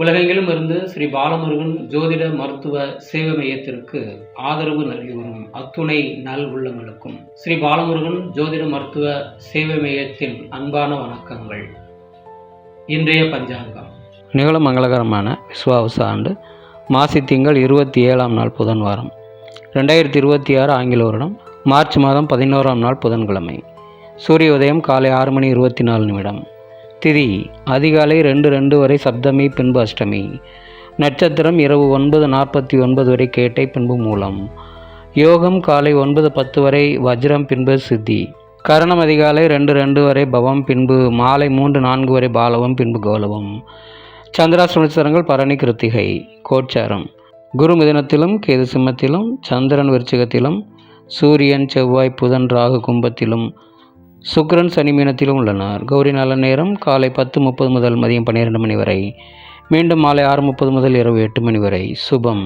உலகெங்கிலும் இருந்து ஸ்ரீ பாலமுருகன் ஜோதிட மருத்துவ சேவை மையத்திற்கு ஆதரவு நல்கி வரும் அத்துணை நல் உள்ளங்களுக்கும் ஸ்ரீ பாலமுருகன் ஜோதிட மருத்துவ சேவை மையத்தின் அன்பான வணக்கங்கள். இன்றைய பஞ்சாங்கம் நிகழும் மங்களகரமான விஸ்வாவச ஆண்டு மாசி திங்கள் 27ஆம் நாள் புதன்வாரம் 2026 ஆங்கில வருடம் மார்ச் மாதம் 11ஆம் நாள் புதன்கிழமை. சூரிய உதயம் காலை 6:24. திதி அதிகாலை 2:02 வரை சப்தமி, பின்பு அஷ்டமி. நட்சத்திரம் இரவு 9:49 வரை கேட்டை, பின்பு மூலம். யோகம் காலை 9:10 வரை வஜ்ரம், பின்பு சித்தி. கரணம் அதிகாலை 2:02 வரை பவம், பின்பு மாலை 3:04 வரை பாலவம், பின்பு கௌலவம். சந்திராஷ்டம பரணி, கிருத்திகை. கோச்சாரம் குரு மிதுனத்திலும், கேது சிம்மத்திலும், சந்திரன் விருச்சிகத்திலும், சூரியன் செவ்வாய் புதன் ராகு கும்பத்திலும், சுக்கிரன் சனி மீனத்திலும் உள்ளனர். கௌரி நல்ல நேரம் காலை 10:30 முதல் மதியம் 12 மணி வரை, மீண்டும் மாலை 6:30 முதல் இரவு 8 மணி வரை. சுபம்.